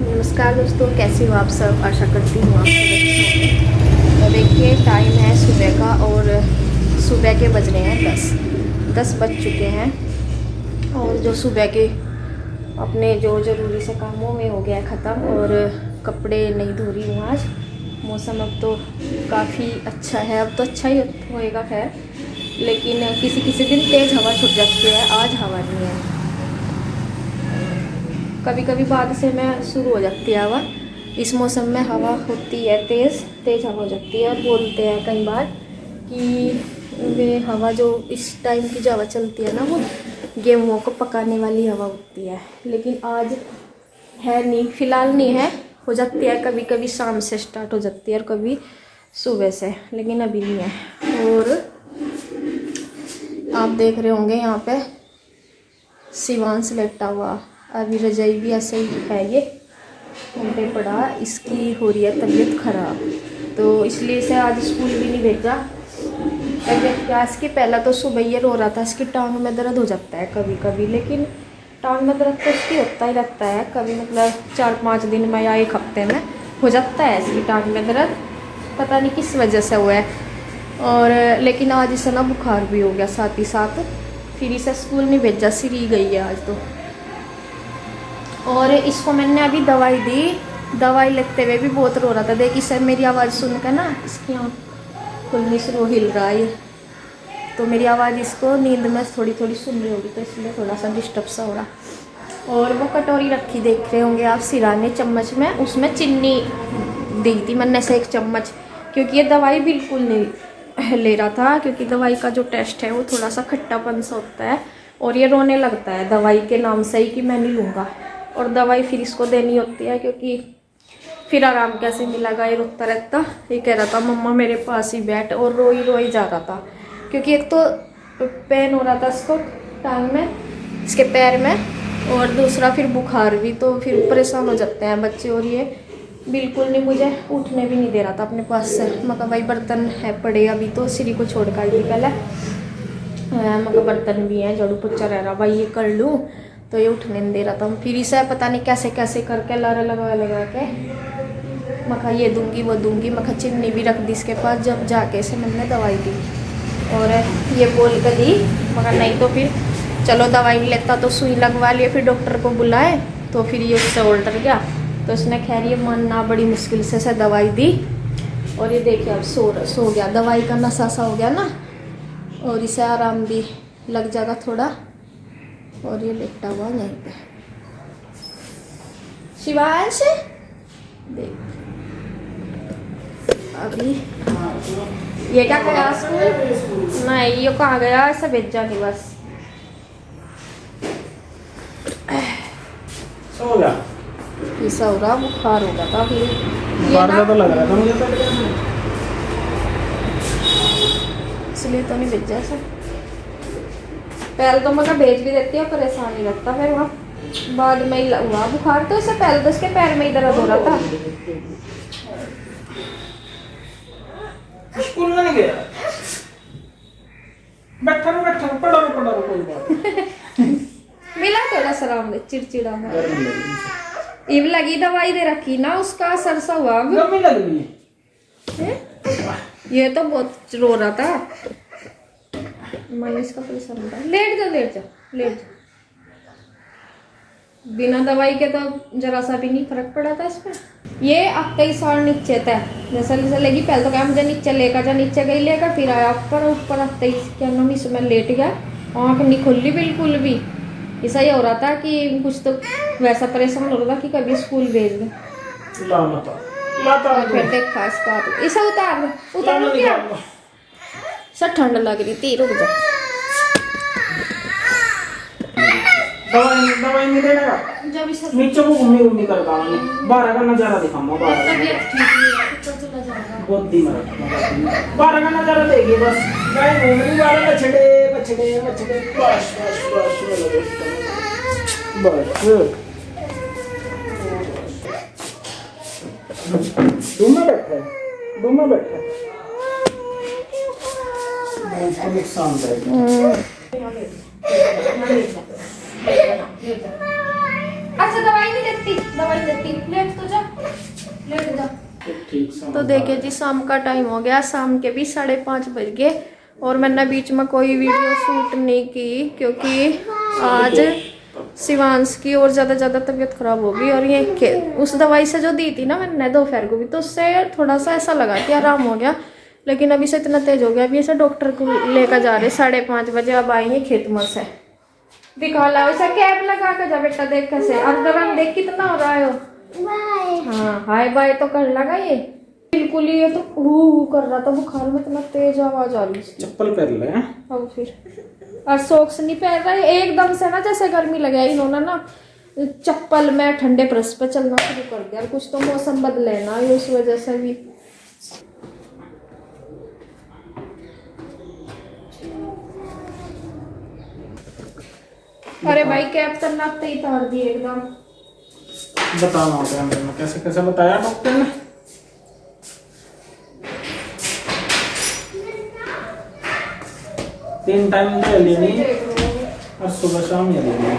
नमस्कार दोस्तों, कैसे हो आप सब। आशा करती हूँ आप सब अच्छे होंगे। तो देखिए टाइम है सुबह का और सुबह के बज रहे हैं 10 बज चुके हैं। और जो सुबह के अपने जो ज़रूरी से कामों में हो गया ख़त्म और कपड़े नहीं धो रही हूँ आज। मौसम अब तो काफ़ी अच्छा है, अब तो अच्छा ही होएगा खैर, लेकिन किसी किसी दिन तेज़ हवा छूट जाती है। आज हवा नहीं है, कभी कभी बाद से में शुरू हो जाती है हवा। इस मौसम में हवा होती है तेज़ हवा हो जाती है। और बोलते हैं कई बार कि वे हवा जो इस टाइम की जो हवा चलती है ना, वो गेहूँ को पकाने वाली हवा होती है। लेकिन आज है नहीं, फ़िलहाल नहीं है। हो जाती है कभी कभी, शाम से स्टार्ट हो जाती है और कभी सुबह से, लेकिन अभी नहीं है। और आप देख रहे होंगे यहाँ पे शिवांश लेटा हुआ, अभी रजाई भी ऐसे ही है, ये हम पे पड़ा, इसकी हो रही है तबीयत ख़राब, तो इसलिए इसे आज स्कूल भी नहीं भेजा। तबीयत क्या, इसकी पहला तो सुबह ये रो रहा था, इसकी टांग में दर्द हो जाता है कभी कभी, लेकिन टांग में दर्द तो इसकी होता ही रहता है कभी, मतलब 4-5 दिन में या 1 हफ्ते में हो जाता है इसकी टांग में दर्द, पता नहीं किस वजह से हुआ है। और लेकिन आज इसे ना बुखार भी हो गया साथ ही साथ, फिर इसे स्कूल नहीं भेजा, सिरी गई है आज तो। और इसको मैंने अभी दवाई दी, दवाई लेते हुए भी बहुत रो रहा था। देखिए सर, मेरी आवाज़ सुनकर ना इसकी आँख खुलनी शुरू, हिल रहा है, तो मेरी आवाज़ इसको नींद में थोड़ी थोड़ी सुन रही होगी, तो इसलिए थोड़ा सा डिस्टर्ब सा हो रहा। और वो कटोरी रखी देख रहे होंगे आप सिराने चम्मच में, उसमें चीनी दी थी मैंने से 1 चम्मच, क्योंकि ये दवाई बिल्कुल नहीं ले रहा था, क्योंकि दवाई का जो टेस्ट है वो थोड़ा सा खट्टापन सा होता है और ये रोने लगता है दवाई के नाम से ही कि मैं नहीं लूँगा। और दवाई फिर इसको देनी होती है, क्योंकि फिर आराम कैसे मिलेगा, ये रोता रहता। ये कह रहा था मम्मा मेरे पास ही बैठ, और रोई जा रहा था, क्योंकि एक तो पेन हो रहा था इसको टांग में, इसके पैर में, और दूसरा फिर बुखार भी, तो फिर परेशान हो जाते हैं बच्चे। और ये बिल्कुल नहीं, मुझे उठने भी नहीं दे रहा था अपने पास से। मगर भाई बर्तन है पड़े अभी, तो सिरी को छोड़ कर दी पहले, मगर बर्तन भी हैं, झाड़ू पोछा रह रहा भाई, ये कर लूँ, तो ये उठने नहीं दे रहा था। फिर इसे पता नहीं कैसे कैसे करके लारा लगा के मखा ये दूंगी वो दूंगी, मखा चीनी भी रख दी इसके पास, जब जाके इसे मैंने दवाई दी। और ये बोल कर दी, मगर नहीं तो फिर चलो दवाई लेता तो सुई लगवा लिए, फिर डॉक्टर को बुलाए, तो फिर ये उससे उल्ट गया, तो उसने खैर ये मानना बड़ी मुश्किल से दवाई दी। और ये देखिए अब सो गया, दवाई का नशा सा हो गया ना, और इसे आराम भी लग जाएगा थोड़ा। और ये लेटा हुआ यहीं पे शिवांश, देख अभी ये क्या गया स्कूल, नहीं ये कहाँ गया, ऐसा भेजा नहीं बस सो गया, ऐसा हो रहा, बुखार हो गया था फिर बुखार तो लग रहा था मुझे, तो इसलिए तो नहीं भेजा ऐसा। पहले तो मैं भेज भी देती है, परेशान नहीं लगता, फिर वहाँ बाद में ही हुआ बुखार, तो इससे पहले तो इसके पैर में ही दर्द हो रहा था। स्कूल में नहीं गया, बैठा पढ़ा कोई बात मिला थोड़ा सराम चिड़चिड़ा है, इव लगी दवाई दे रखी ना, उसका असर सा हुआ अब। गर्मी लग रही है, ये तो बहुत रो रहा था, मन इसका परेशान होता है। लेट जा बिना दवाई के तो जरा सा भी नहीं फर्क पड़ा था इसमें। ये अब कई साल नीचे था, जैसे लगी पहले तो क्या मुझे नीचे लेकर जा, नीचे गई लेकर, फिर आया ऊपर आते ही क्या नाम इसमें लेट गया, आँख नहीं खुली बिल्कुल भी। ऐसा ही हो रहा था कि कुछ तो वैसा परेशान हो रहा था कि कभी स्कूल भेज दे। फिर देखा इसका इसे उतार क्या सर, ठंड लग रही थी, रुक जा। दवाई नहीं देगा, जब इसे नीचे को घूमने कर पाऊंगी, बाहर का नजारा दिखाऊंगा, तबीयत ठीक नहीं है तो चला जाएगा। गोदी में बाहर का नजारा देगी बस, गाय घूम रही, बाहर बछड़े बस दोनों बैठे नुकसान अच्छा दवाई नहीं देती, दवाई देती, लेट तो जा, लेट जा। ठीक समझ तो देखिए जी शाम का टाइम हो गया, शाम के भी 5:30 बज गए और मैंने बीच में कोई वीडियो शूट नहीं की क्योंकि आज शिवांश की और ज़्यादा तबीयत खराब होगी। और ये उस दवाई से जो दी थी ना मैंने दोपहर को भी, तो उससे थोड़ा सा ऐसा लगा कि आराम हो गया, लेकिन अभी से इतना तेज हो गया। अभी ऐसे डॉक्टर को लेकर जा रहे 5:30 बजे, अब आएंगे खेत में से। दिखा ला वैसा कैप लगा कर जा बेटा, देख कैसे और गरम देख कितना हो रहा है। हाँ हाय बाय तो कर लगा ये बिल्कुल ही, ये तो कर रहा था बुखार में, इतना तेज आवाज आ रही। चप्पल पहन ले। अब फिर और सॉक्स नहीं पहन रहा है एकदम से ना, जैसे गर्मी लगे इन्होंने ना चप्पल में ठंडे ब्रश पे चलना शुरू कर दिया। कुछ तो मौसम बदले ना ये, उस वजह से भी। अरे भाई कैप तो नापते ही तार दी एकदम। बताना होगा मैंने कैसे कैसे बताया डॉक्टर ने। तीन टाइम ले लेनी और सुबह शाम ले लेनी।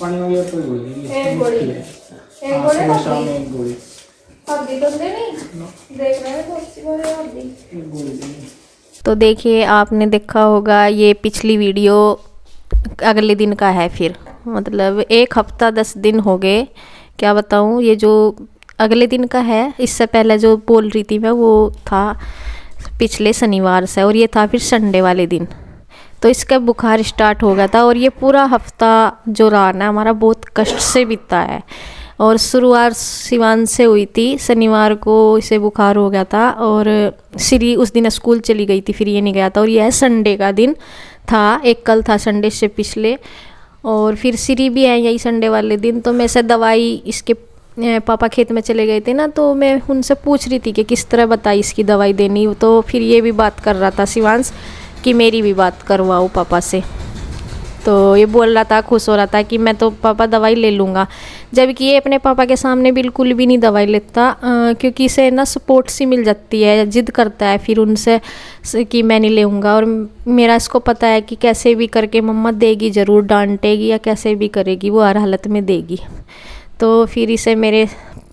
पानी में गया तो एक गोली सुबह शाम एक गोली। हल्दी तो दे नहीं देख रहे हैं तो अच्छी बात है हल्दी। एक गोली देनी। तो देखिए आपने देखा होगा ये पिछली वीडियो अगले दिन का है, फिर मतलब 1 हफ्ता 10 दिन हो गए, क्या बताऊँ। ये जो अगले दिन का है, इससे पहले जो बोल रही थी मैं वो था पिछले शनिवार से, और ये था फिर संडे वाले दिन। तो इसका बुखार स्टार्ट हो गया था और ये पूरा हफ्ता जो रहा ना हमारा बहुत कष्ट से बीता है। और शुरुआत शिवांश से हुई थी, शनिवार को इसे बुखार हो गया था और श्री उस दिन स्कूल चली गई थी, फिर ये नहीं गया था। और यह संडे का दिन था, एक कल था संडे से पिछले, और फिर श्री भी है यही संडे वाले दिन। तो मैं से दवाई इसके पापा खेत में चले गए थे ना, तो मैं उनसे पूछ रही थी कि किस तरह बताई इसकी दवाई देनी। तो फिर ये भी बात कर रहा था शिवांश कि मेरी भी बात करवाओ पापा से। तो ये बोल रहा था, खुश हो रहा था कि मैं तो पापा दवाई ले लूँगा, जबकि ये अपने पापा के सामने बिल्कुल भी नहीं दवाई लेता, क्योंकि इसे ना सपोर्ट सी मिल जाती है, जिद करता है फिर उनसे कि मैं नहीं लेऊँगा। और मेरा इसको पता है कि कैसे भी करके मम्मा देगी ज़रूर, डांटेगी या कैसे भी करेगी, वो हर हालत में देगी। तो फिर इसे मेरे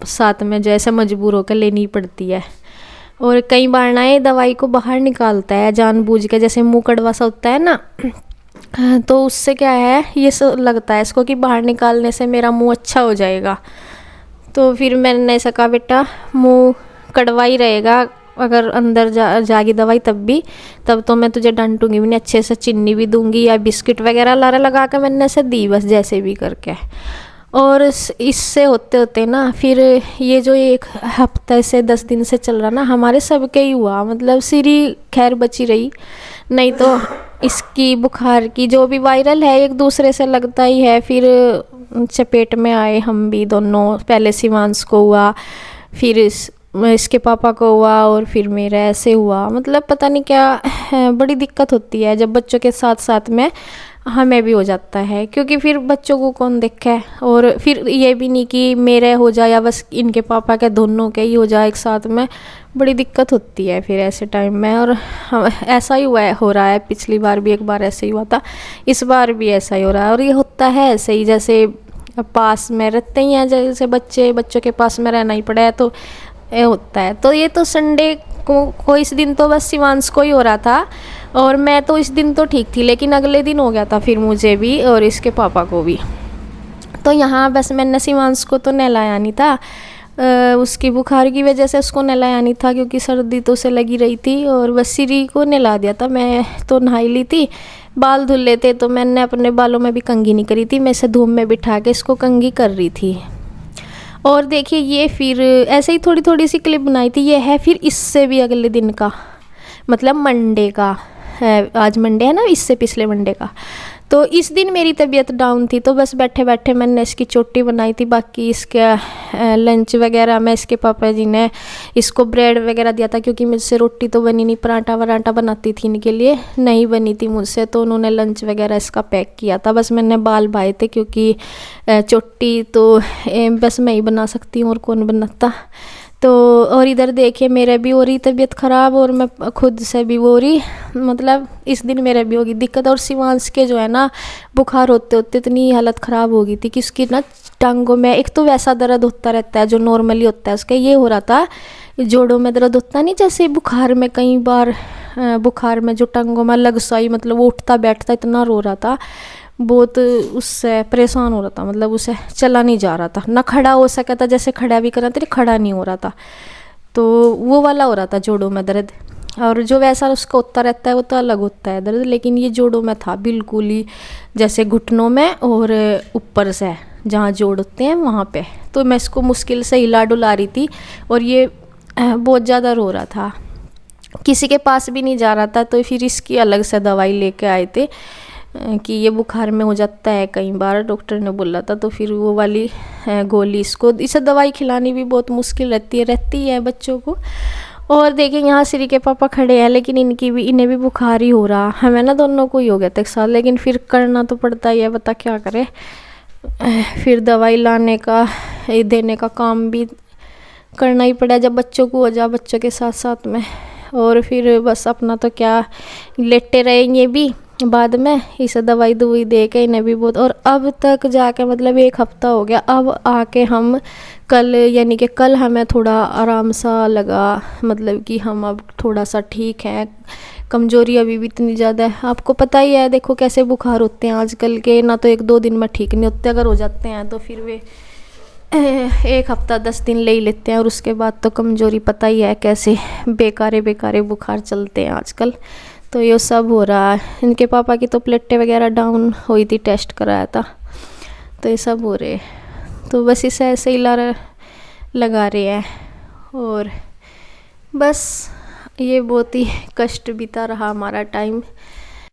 साथ में जैसे मजबूर होकर लेनी पड़ती है। और कई बार ना ये दवाई को बाहर निकालता है जानबूझ के, जैसे मुँह कड़वा सा होता है ना, तो उससे क्या है ये लगता है इसको कि बाहर निकालने से मेरा मुंह अच्छा हो जाएगा। तो फिर मैंने ऐसा कहा बेटा मुंह कड़वा ही रहेगा अगर अंदर जागी दवाई तब तो मैं तुझे डांटूंगी भी नहीं, अच्छे से चीनी भी दूंगी या बिस्किट वगैरह लारा लगा के मैंने ऐसे दी बस जैसे भी करके। और इससे होते होते ना फिर ये जो 1 हफ्ते से 10 दिन से चल रहा ना, हमारे सबके ही हुआ। मतलब श्री खैर बची रही, नहीं तो इसकी बुखार की जो भी वायरल है एक दूसरे से लगता ही है। फिर चपेट में आए हम भी दोनों, पहले शिवांश को हुआ, फिर इसके पापा को हुआ और फिर मेरा ऐसे हुआ। मतलब पता नहीं क्या बड़ी दिक्कत होती है जब बच्चों के साथ साथ में हमें भी हो जाता है, क्योंकि फिर बच्चों को कौन देखे। और फिर ये भी नहीं कि मेरे हो जाए या बस इनके पापा के, दोनों के ही हो जाए एक साथ में, बड़ी दिक्कत होती है फिर ऐसे टाइम में। और ऐसा ही हो रहा है, पिछली बार भी एक बार ऐसे ही हुआ था, इस बार भी ऐसा ही हो रहा है। और ये होता है ऐसे ही, जैसे पास में रहते ही हैं, जैसे बच्चों के पास में रहना ही पड़ा है तो ये होता है। तो ये तो संडे को इस दिन तो बस शिवांश को ही हो रहा था और मैं तो इस दिन तो ठीक थी, लेकिन अगले दिन हो गया था फिर मुझे भी और इसके पापा को भी। तो यहाँ बस मैंने शिवांश को तो नहलाया नहीं था, उसकी बुखार की वजह से उसको नहलाया नहीं था, क्योंकि सर्दी तो उसे लगी रही थी। और बस श्री को नहला दिया था, मैं तो नहाई ली थी, बाल धुल लेते तो मैंने अपने बालों में भी कंघी नहीं करी थी, मैं इसे धूप में बिठा के इसको कंघी कर रही थी। और देखिए ये फिर ऐसे ही थोड़ी थोड़ी सी क्लिप बनाई थी, ये है फिर इससे भी अगले दिन का, मतलब मंडे का है, आज मंडे है ना, इससे पिछले मंडे का। तो इस दिन मेरी तबीयत डाउन थी, तो बस बैठे बैठे मैंने इसकी चोटी बनाई थी, बाकी इसका लंच वगैरह में इसके पापा जी ने इसको ब्रेड वगैरह दिया था, क्योंकि मुझसे रोटी तो बनी नहीं, पराठा वराठा बनाती थी इनके लिए, नहीं बनी थी मुझसे, तो उन्होंने लंच वगैरह इसका पैक किया था। बस मैंने बाल भाए थे, क्योंकि चोटी तो बस मैं ही बना सकती हूँ और कौन बनाता। तो और इधर देखिए मेरे भी हो रही तबीयत ख़राब और मैं खुद से भी हो रही, मतलब इस दिन मेरे भी होगी दिक्कत। और शिवांश के जो है ना बुखार होते होते इतनी हालत ख़राब हो गई थी कि उसकी ना टांगों में, एक तो वैसा दर्द होता रहता है जो नॉर्मली होता है उसका, ये हो रहा था जोड़ों में दर्द होता नहीं, जैसे बुखार में कई बार बुखार में जो टांगों में लगसाई, मतलब वो उठता बैठता इतना रो रहा था, बहुत उससे परेशान हो रहा था, मतलब उसे चला नहीं जा रहा था, ना खड़ा हो सका था, जैसे खड़ा भी करना तेरे खड़ा नहीं हो रहा था, तो वो वाला हो रहा था जोड़ों में दर्द। और जो वैसा उसका होता रहता है वो तो अलग होता है दर्द, लेकिन ये जोड़ों में था बिल्कुल ही, जैसे घुटनों में और ऊपर से जहाँ जोड़ होते हैं वहाँ पे। तो मैं इसको मुश्किल से हिला डुला रही थी और ये बहुत ज़्यादा रो रहा था, किसी के पास भी नहीं जा रहा था। तो फिर इसकी अलग से दवाई लेके आए थे कि ये बुखार में हो जाता है कई बार, डॉक्टर ने बोला था, तो फिर वो वाली गोली इसको, इसे दवाई खिलानी भी बहुत मुश्किल रहती है बच्चों को। और देखिए यहाँ श्री के पापा खड़े हैं, लेकिन इन्हें भी बुखार ही हो रहा, हमें ना दोनों को ही हो गया था एक साथ, लेकिन फिर करना तो पड़ता ही है, बता क्या करे। फिर दवाई लाने का देने का काम भी करना ही पड़ा जब बच्चों को हो जा, बच्चों के साथ साथ में। और फिर बस अपना तो क्या लेटे रहेंगे भी, बाद में इसे दवाई दे के इन्हें भी बहुत। और अब तक जाके मतलब 1 हफ्ता हो गया, अब आके हम कल, यानी कि कल हमें थोड़ा आराम सा लगा, मतलब कि हम अब थोड़ा सा ठीक हैं, कमज़ोरी अभी भी इतनी ज़्यादा है, आपको पता ही है, देखो कैसे बुखार होते हैं आजकल के, ना तो 1-2 दिन में ठीक नहीं होते, अगर हो जाते हैं तो फिर वे 1 हफ्ता 10 दिन ले ही लेते हैं, और उसके बाद तो कमज़ोरी पता ही है कैसे बेकारे बुखार चलते हैं आजकल। तो ये सब हो रहा है, इनके पापा की तो प्लेटें वगैरह डाउन हुई थी, टेस्ट कराया था, तो ये सब हो रहे। तो बस इसे ऐसे ही लगा रहे हैं, और बस ये बहुत ही कष्ट बीता रहा हमारा टाइम।